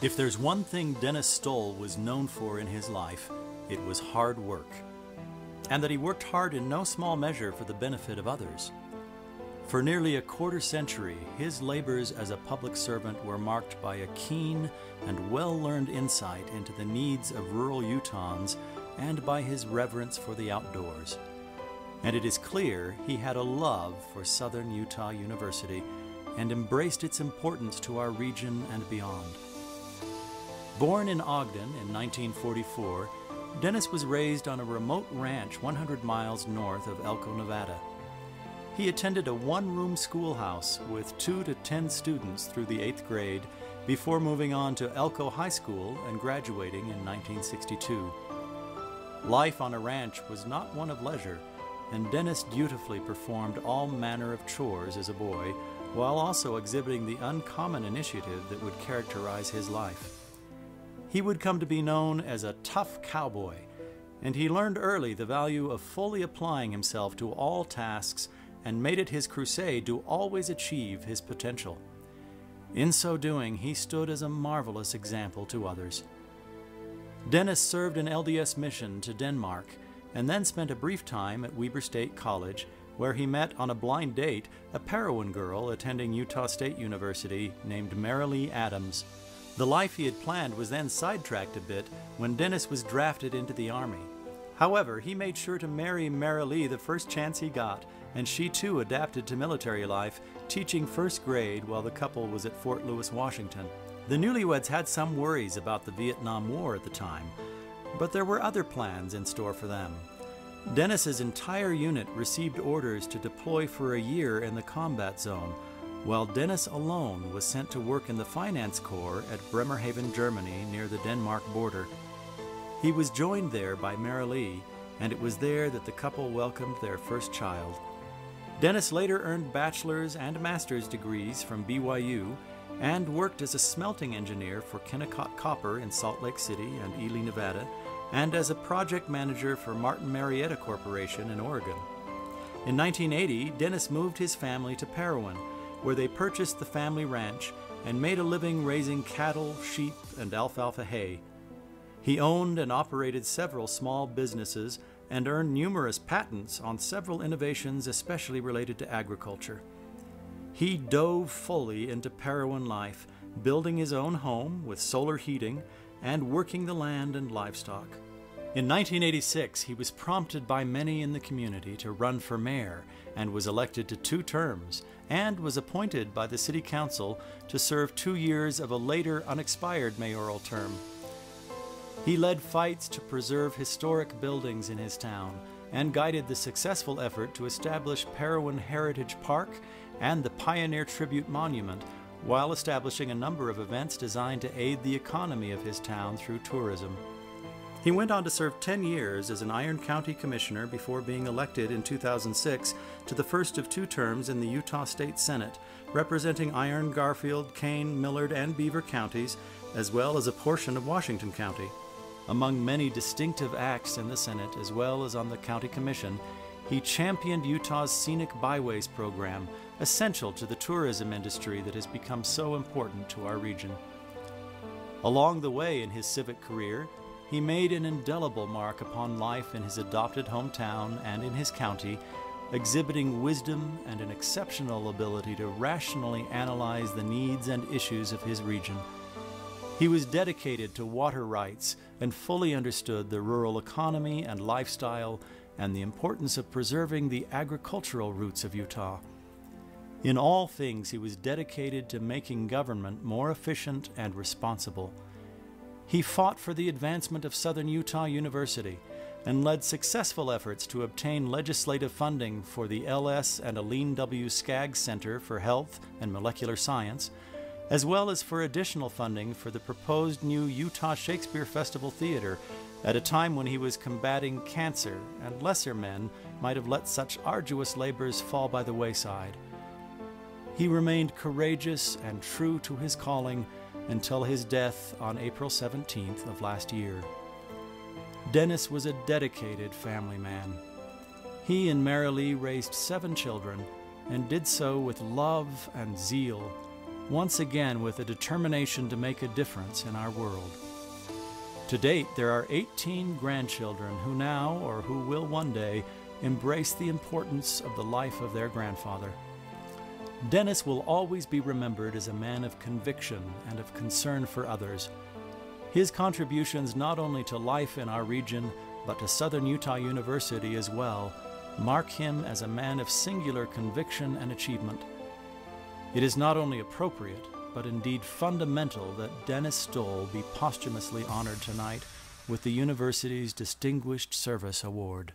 If there's one thing Dennis Stowell was known for in his life, it was hard work, and that he worked hard in no small measure for the benefit of others. For nearly a quarter century, his labors as a public servant were marked by a keen and well-learned insight into the needs of rural Utahns and by his reverence for the outdoors. And it is clear he had a love for Southern Utah University and embraced its importance to our region and beyond. Born in Ogden in 1944, Dennis was raised on a remote ranch 100 miles north of Elko, Nevada. He attended a one-room schoolhouse with 2 to 10 students through the 8th grade before moving on to Elko High School and graduating in 1962. Life on a ranch was not one of leisure, and Dennis dutifully performed all manner of chores as a boy, while also exhibiting the uncommon initiative that would characterize his life. He would come to be known as a tough cowboy, and he learned early the value of fully applying himself to all tasks and made it his crusade to always achieve his potential. In so doing, he stood as a marvelous example to others. Dennis served an LDS mission to Denmark and then spent a brief time at Weber State College, where he met on a blind date a Parowan girl attending Utah State University named Marilee Adams. The life he had planned was then sidetracked a bit when Dennis was drafted into the Army. However, he made sure to marry Marilee the first chance he got, and she too adapted to military life, teaching first grade while the couple was at Fort Lewis, Washington. The newlyweds had some worries about the Vietnam War at the time, but there were other plans in store for them. Dennis's entire unit received orders to deploy for a year in the combat zone, while Dennis alone was sent to work in the Finance Corps at Bremerhaven, Germany, near the Denmark border. He was joined there by Marilee, and it was there that the couple welcomed their first child. Dennis later earned bachelor's and master's degrees from BYU and worked as a smelting engineer for Kennecott Copper in Salt Lake City and Ely, Nevada, and as a project manager for Martin Marietta Corporation in Oregon. In 1980, Dennis moved his family to Parowan, where they purchased the family ranch and made a living raising cattle, sheep, and alfalfa hay. He owned and operated several small businesses and earned numerous patents on several innovations especially related to agriculture. He dove fully into Parowan life, building his own home with solar heating and working the land and livestock. In 1986, he was prompted by many in the community to run for mayor and was elected to 2 terms, and was appointed by the city council to serve 2 years of a later unexpired mayoral term. He led fights to preserve historic buildings in his town and guided the successful effort to establish Parowan Heritage Park and the Pioneer Tribute Monument, while establishing a number of events designed to aid the economy of his town through tourism. He went on to serve 10 years as an Iron County Commissioner before being elected in 2006 to the first of 2 terms in the Utah State Senate, representing Iron, Garfield, Kane, Millard, and Beaver counties, as well as a portion of Washington County. Among many distinctive acts in the Senate, as well as on the County Commission, he championed Utah's Scenic Byways program, essential to the tourism industry that has become so important to our region. Along the way in his civic career, he made an indelible mark upon life in his adopted hometown and in his county, exhibiting wisdom and an exceptional ability to rationally analyze the needs and issues of his region. He was dedicated to water rights and fully understood the rural economy and lifestyle and the importance of preserving the agricultural roots of Utah. In all things, he was dedicated to making government more efficient and responsible. He fought for the advancement of Southern Utah University and led successful efforts to obtain legislative funding for the L.S. and Aline W. Skaggs Center for Health and Molecular Science, as well as for additional funding for the proposed new Utah Shakespeare Festival Theater at a time when he was combating cancer, and lesser men might have let such arduous labors fall by the wayside. He remained courageous and true to his calling until his death on April 17th of last year. Dennis was a dedicated family man. He and Marilee raised 7 children and did so with love and zeal, once again with a determination to make a difference in our world. To date, there are 18 grandchildren who now, or who will one day, embrace the importance of the life of their grandfather. Dennis will always be remembered as a man of conviction and of concern for others. His contributions not only to life in our region, but to Southern Utah University as well, mark him as a man of singular conviction and achievement. It is not only appropriate, but indeed fundamental that Dennis Stowell be posthumously honored tonight with the university's Distinguished Service Award.